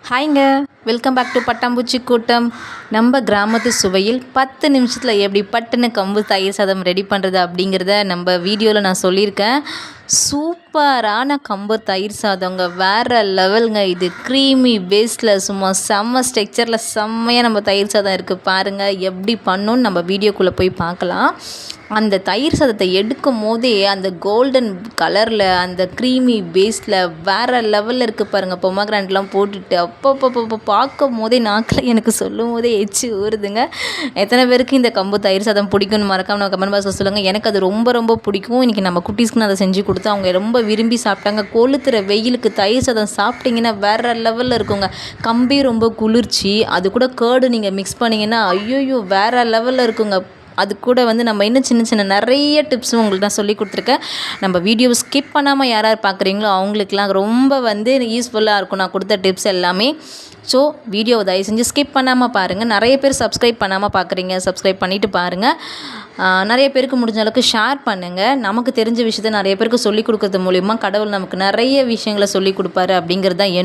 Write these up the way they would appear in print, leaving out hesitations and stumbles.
ஹாய்ங்க, welcome back to பட்டாம்பூச்சி கூட்டம். நம்ம கிராமத்து சுவையில் 10 நிமிஷத்தில் எப்படி பட்டுன்னு கம்பு தயிர் சாதம் ரெடி பண்ணுறது அப்படிங்கிறத நம்ம வீடியோவில் நான் சொல்லியிருக்கேன். சூப்பரான கம்பு தயிர் சாதங்க, வேறு லெவலுங்க. இது க்ரீமி பேஸில் சும்மா செம்ம ஸ்ட்ரக்சரில் செம்மையாக நம்ம தயிர் சாதம் இருக்குது. பாருங்கள் எப்படி பண்ணணுன்னு நம்ம வீடியோக்குள்ளே போய் பார்க்கலாம். அந்த தயிர் சாதத்தை எடுக்கும் போதே அந்த கோல்டன் கலரில் அந்த க்ரீமி பேஸில் வேறு லெவலில் இருக்குது பாருங்கள். பொமக்ரானட்லாம் போட்டுட்டு அப்போ பார்க்கும் போதே நாக்கில் எனக்கு சொல்லும் போதே எச்சு ஊறுதுங்க. எத்தனை பேருக்கு இந்த கம்பு தயிர் சாதம் பிடிக்கும்னு மறக்காம நம்ம கமெண்ட் பாக்ஸில் சொல்லுங்கள். எனக்கு அது ரொம்ப ரொம்ப பிடிக்கும். இன்றைக்கி நம்ம குட்டீஸ்க்கு நான் அதை செஞ்சு கொடுத்து அவங்க ரொம்ப விரும்பி சாப்பிட்டாங்க. கொளுத்துற வெயிலுக்கு தயிர் சாதம் சாப்பிட்டிங்கன்னா வேறு லெவலில் இருக்குங்க. கம்பி ரொம்ப குளிர்ச்சி, அது கூட கேர்டு நீங்கள் மிக்ஸ் பண்ணிங்கன்னா ஐயோயோ வேறு லெவலில் இருக்குங்க. அது கூட நம்ம இன்னும் சின்ன சின்ன நிறைய டிப்ஸும் உங்களுக்கு நான் சொல்லி கொடுத்துருக்கேன். நம்ம வீடியோவை ஸ்கிப் பண்ணாமல் யார் பார்க்குறீங்களோ அவங்களுக்குலாம் ரொம்ப யூஸ்ஃபுல்லாக இருக்கும் நான் கொடுத்த டிப்ஸ் எல்லாமே. ஸோ வீடியோவை தயவு செஞ்சு ஸ்கிப் பண்ணாமல் பாருங்கள். நிறைய பேர் சப்ஸ்கிரைப் பண்ணாமல் பார்க்குறீங்க, சப்ஸ்கிரைப் பண்ணிவிட்டு பாருங்கள். நிறைய பேருக்கு முடிஞ்ச அளவுக்கு ஷேர் பண்ணுங்கள். நமக்கு தெரிஞ்ச விஷயத்தை நிறைய பேருக்கு சொல்லிக் கொடுக்கறது மூலிமா கடவுள் நமக்கு நிறைய விஷயங்களை சொல்லிக் கொடுப்பாரு அப்படிங்கிறது தான்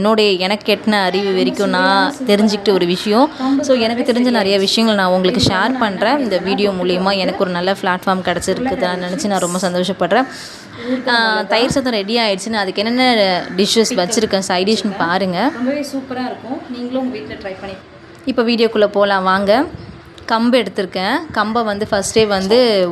எனக்கு எட்டின அறிவு வரைக்கும் நான் தெரிஞ்சுக்கிட்ட ஒரு விஷயம். ஸோ எனக்கு தெரிஞ்ச நிறைய விஷயங்கள் நான் உங்களுக்கு ஷேர் பண்ணுறேன். இந்த வீடியோ மூலிமா எனக்கு ஒரு நல்ல பிளாட்ஃபார்ம் கிடச்சிருக்குது நினச்சி நான் ரொம்ப சந்தோஷப்படுறேன். தயிர் சாதம் ரெடி ஆகிடுச்சுன்னு அதுக்கு என்னென்ன டிஷ்ஷஸ் வச்சுருக்கேன் சைட் டிஷ்னு பாருங்கள். ரொம்பவே சூப்பராக இருக்கும். நீங்களும் உங்கள் வீட்டில் ட்ரை பண்ணி இப்போ வீடியோக்குள்ளே போகலாம் வாங்க. கம்பு எடுத்திருக்கேன். கம்பை ஃபஸ்ட்டே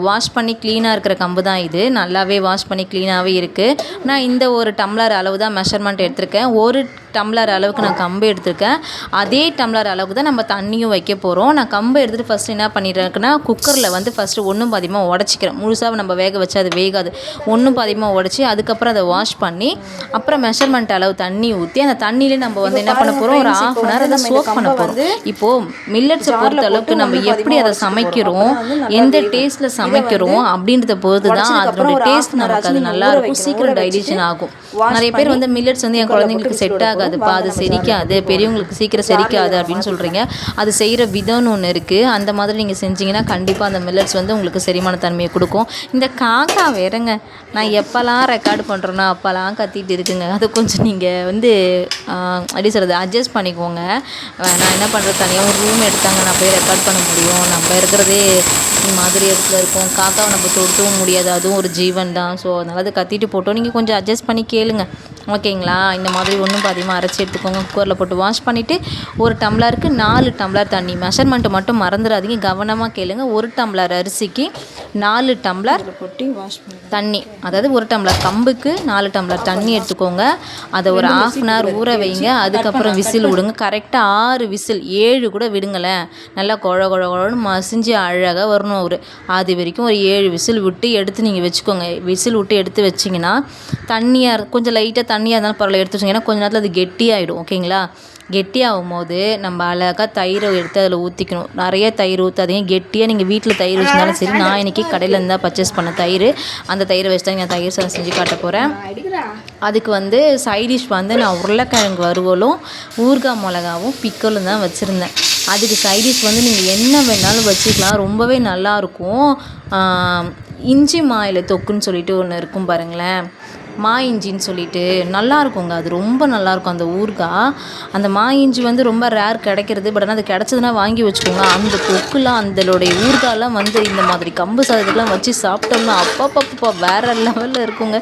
வாஷ் பண்ணி க்ளீனாக இருக்கிற கம்பு தான் இது. நல்லாவே வாஷ் பண்ணி க்ளீனாகவே இருக்குது. நான் இந்த ஒரு டம்ளர் அளவு தான் மெஷர்மெண்ட் எடுத்திருக்கேன். ஒரு டம்ளர் அளவுக்கு நான் கம்பு எடுத்திருக்கேன். அதே டம்ளர் அளவுக்கு தான் நம்ம தண்ணியும் வைக்க போகிறோம். நான் கம்பு எடுத்துகிட்டு ஃபஸ்ட்டு என்ன பண்ணிடுறேன்னா குக்கரில் ஃபஸ்ட்டு ஒன்றும் பாதியமாக உடச்சிக்கிறேன். முழுசாக நம்ம வேக வச்சு அது வேகாது. ஒன்றும் பாதியமாக உடச்சி அதுக்கப்புறம் அதை வாஷ் பண்ணி அப்புறம் மெஷர்மெண்ட் அளவு தண்ணி ஊற்றி அந்த தண்ணியிலே நம்ம என்ன பண்ண போகிறோம், ஒரு ½ மணி நேரம் அதை சோக் பண்ண போகிறோம். இப்போது மில்லட்ஸை பொறுத்த அளவுக்கு நம்ம எப்படி அதை சமைக்கிறோம், எந்த டேஸ்ட்டில் சமைக்கிறோம் அப்படின்றத பொறுத்து தான் அதனுடைய டேஸ்ட் நமக்கு அது நல்லாயிருக்கும், சீக்கிரம் டைஜஷன் ஆகும். நிறைய பேர் மில்லட்ஸ் என் குழந்தைங்களுக்கு செட் ஆகாதுப்பா, அது செரிக்காது, பெரியவங்களுக்கு சீக்கிரம் செரிக்காது அப்படின்னு சொல்கிறீங்க. அது செய்கிற விதம்னு ஒன்று இருக்குது. அந்த மாதிரி நீங்கள் செஞ்சிங்கன்னா கண்டிப்பாக அந்த மில்லட்ஸ் உங்களுக்கு செரிமான தன்மையை கொடுக்கும். இந்த காக்கா வேறங்க, நான் எப்போல்லாம் ரெக்கார்டு பண்ணுறேன்னா அப்போல்லாம் கத்திட்டு இருக்குங்க. அது கொஞ்சம் நீங்கள் எப்படி சொல்கிறது அட்ஜஸ்ட் பண்ணிக்கோங்க. நான் என்ன பண்ணுறது, தனியாக ஒரு ரூம் எடுத்தாங்க நான் போய் ரெக்கார்ட் பண்ண முடியும். நம்ம இருக்கிறதே மாதிரி இடத்துல இருக்கும். காக்காவை நம்ம தொடுத்தவும் முடியாது, அதுவும் ஒரு ஜீவன் தான். ஸோ அதனால் அது கத்திட்டு போட்டோம். நீங்கள் கொஞ்சம் அட்ஜஸ்ட் பண்ணி கேளுங்க, ஓகேங்களா? இந்த மாதிரி ஒன்றும் பாதியமாக அரைச்சி எடுத்துக்கோங்க. குக்கரில் போட்டு வாஷ் பண்ணிவிட்டு ஒரு டம்ளருக்கு 4 டம்ளர் தண்ணி. மெஷர்மெண்ட்டு மட்டும் மறந்துடாதீங்க, கவனமாக கேளுங்க. ஒரு டம்ளர் அரிசிக்கு 4 டம்ளர் கொட்டி வாஷ் தண்ணி, அதாவது ஒரு டம்ளர் கம்புக்கு 4 டம்ளர் தண்ணி எடுத்துக்கோங்க. அதை ஒரு ½ மணி நேரம் ஊற வைங்க. அதுக்கப்புறம் விசில் விடுங்க. கரெக்டாக 6 விசில் 7 கூட விடுங்களேன். நல்லா குழன்னு மசிஞ்சு அழகாக வரணும். அது வரைக்கும் ஒரு 7 விசில் விட்டு எடுத்து நீங்கள் வச்சுக்கோங்க. விசில் விட்டு எடுத்து வச்சிங்கன்னா தண்ணியாக கொஞ்சம் லைட்டாக தண்ணியாக இருந்தாலும் பரவாயில்ல எடுத்து வச்சிங்கன்னா கொஞ்சம் நேரத்தில் அது கெட்டியாகிடும், ஓகேங்களா? கெட்டியாகும் போது நம்ம அழகாக தயிரை எடுத்து அதில் ஊற்றிக்கணும். நிறைய தயிர் ஊற்றாதீங்க. கெட்டியாக நீங்கள் வீட்டில் தயிர் வச்சுருந்தாலும் சரி, நான் இன்றைக்கி கடையில் இருந்தால் பர்ச்சேஸ் பண்ண தயிர், அந்த தயிரை வச்சு தான் நான் தயிர் சாதம் செஞ்சு காட்ட போகிறேன். அதுக்கு சைடிஷ் நான் உருளைக்கிழங்கு வறுவலும் ஊறுகாய் மிளகாவும் பிக்கலும் தான் வச்சுருந்தேன். அதுக்கு சைடிஷ் நீங்கள் என்ன வேணாலும் வச்சுக்கலாம், ரொம்பவே நல்லாயிருக்கும். இஞ்சி மாயில தொக்குன்னு சொல்லிட்டு ஒன்று இருக்கும் பாருங்களேன், மா இஞ்சின்னு சொல்லிட்டு நல்லாயிருக்குங்க. அது ரொம்ப நல்லாயிருக்கும் அந்த ஊறுகாய். அந்த மா இஞ்சி ரொம்ப ரேர் கிடைக்கிறது. பட் ஆனால் அது கிடச்சதுன்னா வாங்கி வச்சுக்கோங்க. அந்த தொக்குலாம் அந்தளோடைய ஊறுகாயெலாம் இந்த மாதிரி கம்பு சாதத்துக்கெலாம் வச்சு சாப்பிட்டோம்னா அப்பப்பப்பா வேறு லெவலில் இருக்குங்க.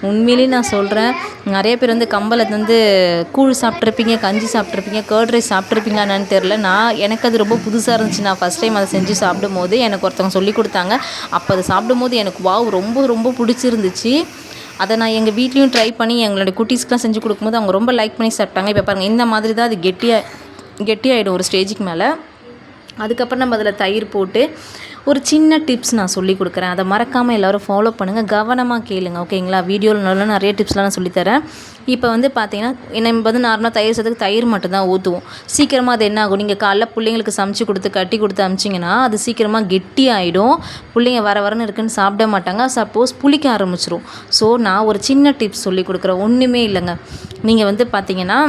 உண்மையிலேயே நான் சொல்கிறேன். நிறைய பேர் கம்பளை கூழ் சாப்பிட்ருப்பீங்க, கஞ்சி சாப்பிட்ருப்பீங்க, கர்ட் ரைஸ் சாப்பிட்ருப்பீங்க என்னன்னு தெரில. எனக்கு அது ரொம்ப புதுசாக இருந்துச்சு. நான் ஃபஸ்ட் டைம் அதை செஞ்சு சாப்பிடும் போது எனக்கு ஒருத்தவங்க சொல்லி கொடுத்தாங்க. அப்போ அதை சாப்பிடும் போது எனக்கு ரொம்ப ரொம்ப பிடிச்சிருந்துச்சு. அதை நான் எங்கள் வீட்லேயும் ட்ரை பண்ணி எங்களுடைய குட்டீஸ்க்கெலாம் செஞ்சு கொடுக்கும்போது அவங்க ரொம்ப லைக் பண்ணி சாப்பிட்டாங்க. இப்போ பாருங்கள், இந்த மாதிரி தான் அது கெட்டியாகிடும் ஒரு ஸ்டேஜுக்கு மேலே. அதுக்கப்புறம் நம்ம அதில் தயிர் போட்டு ஒரு சின்ன டிப்ஸ் நான் சொல்லி கொடுக்குறேன். அதை மறக்காமல் எல்லோரும் ஃபாலோ பண்ணுங்கள், கவனமாக கேளுங்க, ஓகேங்களா? வீடியோவில் நிறைய டிப்ஸ்லாம் நான் சொல்லித்தரேன். இப்போ பார்த்தீங்கன்னா நம்ம நார்மலாக தயிர் சாதத்துக்கு தயிர் மட்டும் தான் ஊற்றுவோம். சீக்கிரமாக அது என்ன ஆகும், நீங்கள் காலைல பிள்ளைங்களுக்கு சமைச்சு கொடுத்து கட்டி கொடுத்து அமிச்சிங்கன்னா அது சீக்கிரமாக கெட்டி ஆகிடும். பிள்ளைங்க வரன்னு இருக்குன்னு சாப்பிட மாட்டாங்க. சப்போஸ் புளிக்க ஆரம்பிச்சிரும். ஸோ நான் ஒரு சின்ன டிப்ஸ் சொல்லி கொடுக்குறேன். ஒன்றுமே இல்லைங்க. நீங்கள் பார்த்தீங்கன்னா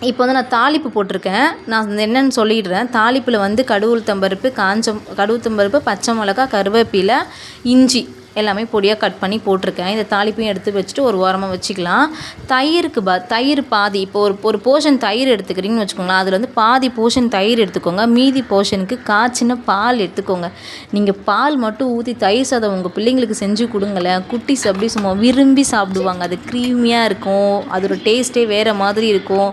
இப்போ நான் தாளிப்பு போட்டிருக்கேன். நான் என்னென்னு சொல்லிடுறேன். தாளிப்பில் கடுகு உளுத்தம்பருப்பு, கடுகு உளுத்தம்பருப்பு, பச்சை மிளகா, கருவேப்பிலை, இஞ்சி எல்லாமே பொடியாக கட் பண்ணி போட்டிருக்கேன். இந்த தாளிப்பையும் எடுத்து வச்சுட்டு ஒரு ஓரமாக வச்சுக்கலாம். தயிர் பாதி இப்போ ஒரு போர்ஷன் தயிர் எடுத்துக்கிறீங்கன்னு வச்சுக்கோங்களேன், அதில் வந்து பாதி போர்ஷன் தயிர் எடுத்துக்கோங்க, மீதி போர்ஷனுக்கு காய்ச்சின பால் எடுத்துக்கோங்க. நீங்கள் பால் மட்டும் ஊற்றி தயிர் சாதம் உங்கள் பிள்ளைங்களுக்கு செஞ்சு கொடுங்களேன், குட்டீஸ் அப்படி சும்மா விரும்பி சாப்பிடுவாங்க. அது க்ரீமியாக இருக்கும், அதோட டேஸ்ட்டே வேறு மாதிரி இருக்கும்.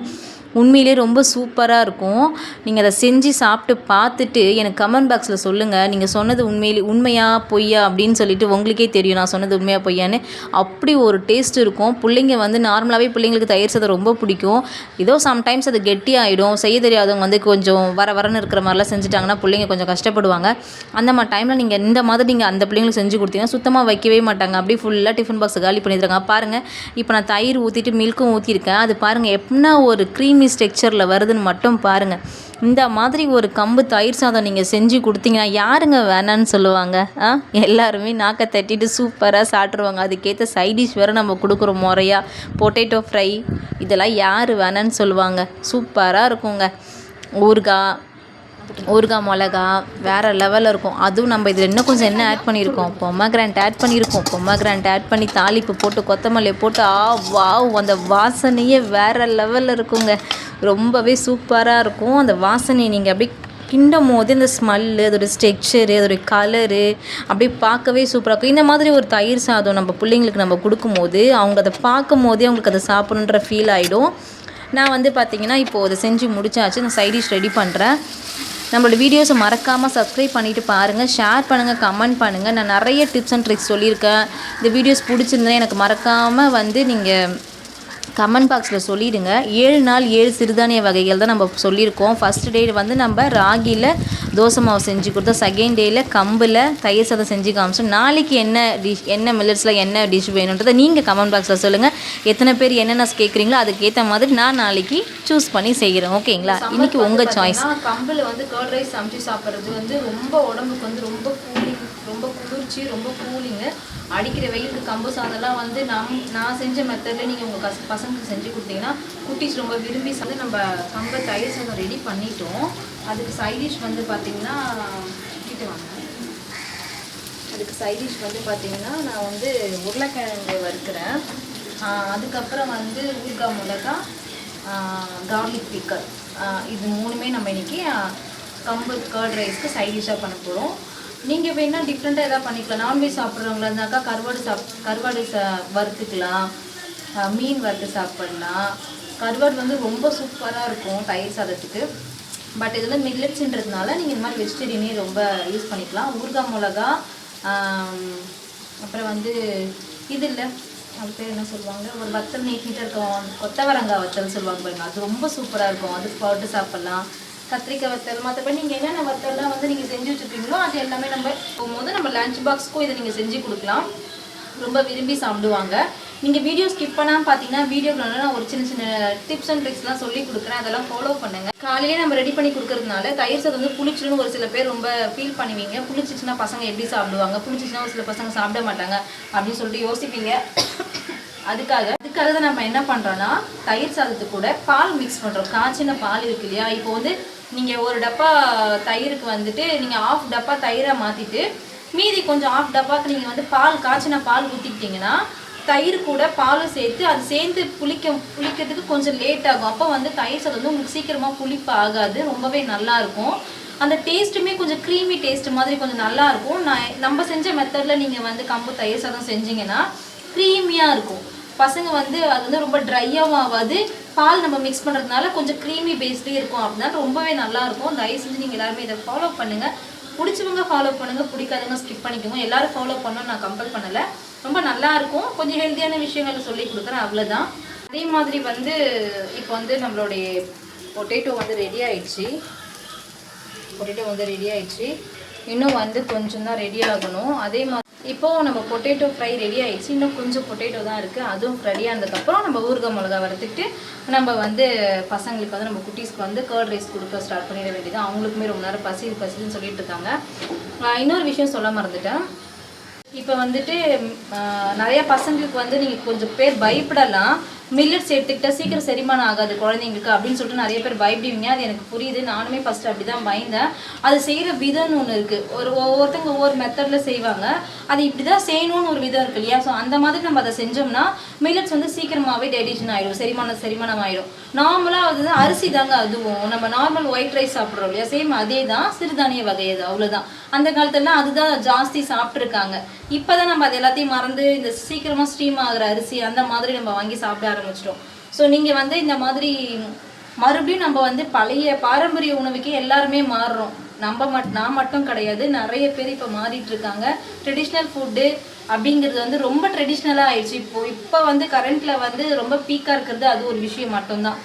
உண்மையிலே ரொம்ப சூப்பராக இருக்கும். நீங்கள் அதை செஞ்சு சாப்பிட்டு பார்த்துட்டு எனக்கு கமெண்ட் பாக்ஸில் சொல்லுங்கள், நீங்கள் சொன்னது உண்மையா பொய்யா அப்படின்னு சொல்லிட்டு உங்களுக்கே தெரியும் நான் சொன்னது உண்மையா பொய்யான்னு. அப்படி ஒரு டேஸ்ட் இருக்கும். பிள்ளைங்க வந்து நார்மலாகவே பிள்ளைங்களுக்கு தயிர் சாதம் ரொம்ப பிடிக்கும். ஏதோ சம்டைம்ஸ் அது கெட்டியாகிடும், செய்ய தெரியாதவங்க வந்து கொஞ்சம் வரன்னு இருக்கிற மாதிரிலாம் செஞ்சுட்டாங்கன்னா பிள்ளைங்க கொஞ்சம் கஷ்டப்படுவாங்க. அந்த மாதிரி டைமில் நீங்கள் இந்த மாதிரி நீங்கள் அந்த பிள்ளைங்களுக்கு செஞ்சு கொடுத்தீங்கன்னா சுத்தமாக வைக்கவே மாட்டாங்க, அப்படியே ஃபுல்லாக டிஃபன் பாக்ஸை காலி பண்ணிடுறாங்க. பாருங்கள், இப்போ நான் தயிர் ஊற்றிட்டு மில்க்கும் ஊற்றிருக்கேன். அது பாருங்கள் எப்படின்னா ஒரு க்ரீமி டெக்ஸ்சரில் வருதுன்னு மட்டும் பாருங்கள். இந்த மாதிரி ஒரு கம்பு தயிர் சாதம் நீங்கள் செஞ்சு கொடுத்தீங்கன்னா யாருங்க வேணான்னு சொல்லுவாங்க? எல்லாருமே நாக்கை தட்டிட்டு சூப்பராக சாப்பிட்ருவாங்க. அதுக்கேற்ற சைடிஷ் வேறு நம்ம கொடுக்குறோம் முறையாக, பொட்டேட்டோ ஃப்ரை, இதெல்லாம் யார் வேணான்னு சொல்லுவாங்க. சூப்பராக இருக்குங்க. ஊறுகாய் மிளகா வேறு லெவலில் இருக்கும். அதுவும் நம்ம இதில் இன்னும் கொஞ்சம் என்ன ஆட் பண்ணியிருக்கோம், பொமக்ரானட் ஆட் பண்ணியிருக்கோம். பொமக்ரானட் ஆட் பண்ணி தாளிப்பு போட்டு கொத்தமல்லியை போட்டு வாவ், அந்த வாசனையே வேறு லெவலில் இருக்குங்க. ரொம்பவே சூப்பராக இருக்கும். அந்த வாசனையை நீங்கள் அப்படியே கிண்டும் போது இந்த ஸ்மெல்லு, அதோடய ஸ்ட்ரக்சரு, அதோடைய கலரு அப்படியே பார்க்கவே சூப்பராக இருக்கும். இந்த மாதிரி ஒரு தயிர் சாதம் நம்ம பிள்ளைங்களுக்கு நம்ம கொடுக்கும்போது அவங்க அதை பார்க்கும் போதே அவங்களுக்கு அதை சாப்பிடணுன்ற ஃபீல் ஆகிடும். நான் வந்து பார்த்திங்கன்னா இப்போது அதை செஞ்சு முடிச்சாச்சு. நான் சைட் டிஷ் ரெடி பண்ணுறேன். நம்மளோட வீடியோஸை மறக்காமல் சப்ஸ்கிரைப் பண்ணிவிட்டு பாருங்கள், ஷேர் பண்ணுங்கள், கமெண்ட் பண்ணுங்கள். நான் நிறைய டிப்ஸ் அண்ட் ட்ரிக்ஸ் சொல்லியிருக்கேன். இந்த வீடியோஸ் பிடிச்சிருந்தேன் எனக்கு மறக்காமல் வந்து நீங்கள் கமெண்ட் பாக்ஸில் சொல்லிவிடுங்க. 7 நாள் 7 சிறுதானிய வகைகள் தான் நம்ம சொல்லியிருக்கோம். ஃபஸ்ட் டே வந்து நம்ம ராகியில் தோசை மாவு செஞ்சு கொடுத்தோம், செகண்ட் டேயில் கம்பில் தயிர் சாதம் செஞ்சு காமிச்சோம். நாளைக்கு என்ன மில்லட்ஸில் என்ன டிஷ் வேணுன்றதை நீங்கள் கமெண்ட் பாக்ஸில் சொல்லுங்கள். எத்தனை பேர் என்னென்ன கேட்குறீங்களோ அதுக்கேற்ற மாதிரி நான் நாளைக்கு சூஸ் பண்ணி செய்கிறேன். ஓகேங்களா? இன்றைக்கி உங்கள் சாய்ஸ். கம்பில் வந்து கர்ட் ரைஸ் சமைச்சு சாப்பிட்றது வந்து ரொம்ப உடம்புக்கு வந்து ரொம்ப கூலிங், ரொம்ப குளிர்ச்சி, ரொம்ப கூலிங்கு. அடிக்கிற வெயிலுக்கு கம்பு சாதம்லாம் வந்து நான் செஞ்ச மெத்தடில் நீங்கள் உங்கள் பசங்களுக்கு செஞ்சு கொடுத்தீங்கன்னா குட்டீஸ் ரொம்ப விரும்பி சாப்பிட்டு. நம்ம கம்பை தயிர் சாதம் ரெடி பண்ணிட்டோம். அதுக்கு சைடிஷ் வந்து பார்த்திங்கன்னா அதுக்கு சைடிஷ் வந்து பார்த்திங்கன்னா நான் வந்து உருளைக்கிழங்கு வறுக்கிறேன். அதுக்கப்புறம் வந்து ஊறுகாய் மிளகா, கார்லிக் பிக்கல், இது 3மே நம்ம இன்றைக்கி கம்பு கர்ட் ரைஸ்க்கு சைடிஷாக பண்ண போகிறோம். நீங்கள் வேணால் டிஃப்ரெண்ட்டாக எதாவது பண்ணிக்கலாம். நான்வெஜ் சாப்பிட்றவங்களா இருந்தாக்கா கருவாடு வறுத்துக்கலாம், மீன் வறுத்து சாப்பிட்லாம். கருவாடு வந்து ரொம்ப சூப்பராக இருக்கும் தயிர் சாதத்துக்கு. பட் இதில் மில்லட்ஸ்ன்றதுனால நீங்கள் இந்த மாதிரி வெஜிடேரியனே ரொம்ப யூஸ் பண்ணிக்கலாம். ஊறுகாய் மிளகா, அப்புறம் வந்து இது இல்லை, அது பேர் என்ன சொல்லுவாங்க, ஒரு வத்தல் நீட்டாக இருக்கும், கொத்தவரங்காய் வத்தல் சொல்லுவாங்க பாருங்க, அது ரொம்ப சூப்பராக இருக்கும். அது போட்டு சாப்பிட்லாம். கத்திரிக்காய் வத்தல், மற்றபடி நீங்கள் என்னென்ன வத்தல்லாம் வந்து நீங்கள் செஞ்சு வச்சுருக்கீங்களோ அது எல்லாமே நம்ம போகும்போது நம்ம லஞ்ச் பாக்ஸ்க்கும் இதை நீங்கள் செஞ்சு கொடுக்கலாம். ரொம்ப விரும்பி சாப்பிடுவாங்க. நீங்கள் வீடியோ ஸ்கிப் பண்ணாமல் பார்த்தீங்கன்னா வீடியோவில் நான் ஒரு சின்ன சின்ன டிப்ஸ் அண்ட் ட்ரிக்ஸ்லாம் சொல்லி கொடுக்குறேன், அதெல்லாம் ஃபாலோ பண்ணுங்கள். காலையிலே நம்ம ரெடி பண்ணி கொடுக்கறதுனால தயிர் சாதம் வந்து புளிச்சிடுன்னு ஒரு சில பேர் ரொம்ப ஃபீல் பண்ணுவீங்க. புளிச்சிச்சுன்னா பசங்க எப்படி சாப்பிடுவாங்க, புளிச்சிச்சுன்னா ஒரு சில பசங்க சாப்பிட மாட்டாங்க அப்படின்னு சொல்லிட்டு யோசிப்பீங்க. அதுக்காக தான் நம்ம என்ன பண்ணுறோன்னா தயிர் சாதத்துக்கு கூட பால் மிக்ஸ் பண்ணுறோம். காய்ச்சின பால் இருக்கு இல்லையா, இப்போ வந்து நீங்கள் ஒரு டப்பா தயிருக்கு வந்துட்டு நீங்கள் 1/2 டப்பா தயிரை மாற்றிட்டு மீதி கொஞ்சம் 1/2 டப்பாவுக்கு நீங்கள் வந்து காய்ச்சின பால் ஊற்றிக்கிட்டிங்கன்னா தயிர் கூட பாலும் சேர்த்து அது சேர்ந்து புளிக்கிறதுக்கு கொஞ்சம் லேட் ஆகும். அப்போ வந்து தயிர் சாதம் வந்து உங்களுக்கு சீக்கிரமாக புளிப்பு ஆகாது, ரொம்பவே நல்லாயிருக்கும். அந்த டேஸ்ட்டுமே கொஞ்சம் க்ரீமி டேஸ்ட் மாதிரி கொஞ்சம் நல்லாயிருக்கும். நம்ம செஞ்ச மெத்தடில் நீங்கள் வந்து கம்பு தயிர் சாதம் செஞ்சிங்கன்னா க்ரீமியாக இருக்கும். பசங்க வந்து அது வந்து ரொம்ப ட்ரையாகவும் ஆகாது, பால் நம்ம மிக்ஸ் பண்ணுறதுனால கொஞ்சம் க்ரீமி பேஸ்லேயே இருக்கும். அப்படின்னா ரொம்பவே நல்லாயிருக்கும். தயவு செஞ்சு நீங்கள் எல்லாருமே இதை ஃபாலோ பண்ணுங்கள். பிடிச்சவங்க ஃபாலோ பண்ணுங்கள், பிடிக்காதவங்க ஸ்கிப் பண்ணிக்கோங்க. எல்லோரும் ஃபாலோ பண்ணணும்னு நான் கம்பல் பண்ணலை. ரொம்ப நல்லாயிருக்கும். கொஞ்சம் ஹெல்த்தியான விஷயங்களை சொல்லி கொடுக்குறேன், அவ்வளோதான். அதே மாதிரி வந்து இப்போ வந்து நம்மளுடைய பொட்டேட்டோ வந்து ரெடி ஆயிடுச்சு. இன்னும் வந்து கொஞ்சம் தான் ரெடி ஆகணும். அதே மாதிரி இப்போது நம்ம பொட்டேட்டோ ஃப்ரை ரெடி ஆகிடுச்சு. இன்னும் கொஞ்சம் பொட்டேட்டோ தான் இருக்குது. அதுவும் ரெடி ஆனதுக்கப்புறம் நம்ம ஊறுகாய் மிளகா வறுத்துக்கிட்டு நம்ம வந்து பசங்களுக்கு வந்து நம்ம குட்டீஸ்க்கு வந்து கர்ட் ரைஸ் கொடுக்க ஸ்டார்ட் பண்ணிட வேண்டியது. அவங்களுக்குமே ரொம்ப நேரம் பசின்னு சொல்லிட்டு இருக்காங்க. இன்னொரு விஷயம் சொல்ல மறந்துட்டேன். இப்போ வந்துட்டு நிறைய பசங்களுக்கு வந்து நீங்கள் கொஞ்சம் பேர் பயப்படலாம். மில்லட்ஸ் எடுத்துக்கிட்டால் சீக்கிரம் செரிமானம் ஆகாது குழந்தைங்களுக்கு அப்படின்னு சொல்லிட்டு நிறைய பேர் பயப்படுவீங்க. அது எனக்கு புரியுது. நானுமே ஃபஸ்ட்டு அப்படி தான் பயந்தேன். அது செய்கிற விதம்னு ஒன்று இருக்குது. ஒவ்வொருத்தங்க ஒவ்வொரு மெத்தடில் செய்வாங்க. அது இப்படி தான் செய்யணும்னு ஒரு விதம் இருக்கு இல்லையா? ஸோ அந்த மாதிரி நம்ம அதை செஞ்சோம்னா மில்லட்ஸ் வந்து சீக்கிரமாகவே டைஜஷன் ஆகிடும், செரிமானம் ஆகிடும். நார்மலாக அது அரிசி தாங்க, அதுவும் நம்ம நார்மல் ஒயிட் ரைஸ் சாப்பிட்றோம் இல்லையா, சேம் அதே தான், சிறுதானிய வகை அது, அவ்வளோதான். அந்த காலத்துலலாம் அதுதான் ஜாஸ்தி சாப்பிட்ருக்காங்க. இப்போ தான் நம்ம அது எல்லாத்தையும் மறந்து இந்த சீக்கிரமாக ஸ்ட்ரீம் ஆகிற அரிசி அந்த மாதிரி நம்ம வாங்கி சாப்பிட ஆரம்பிச்சிட்டோம். ஸோ நீங்கள் வந்து இந்த மாதிரி மறுபடியும் நம்ம வந்து பழைய பாரம்பரிய உணவுக்கே எல்லாருமே மாறுறோம். நான் மட்டும் கிடையாது, நிறைய பேர் இப்போ மாறிட்டு இருக்காங்க. ட்ரெடிஷ்னல் ஃபுட்டு அப்படிங்கிறது வந்து ரொம்ப ட்ரெடிஷ்னலாக ஆயிடுச்சு. இப்போ வந்து கரண்ட்டில் வந்து ரொம்ப பீக்காக இருக்கிறது அது ஒரு விஷயம் மட்டும்தான்.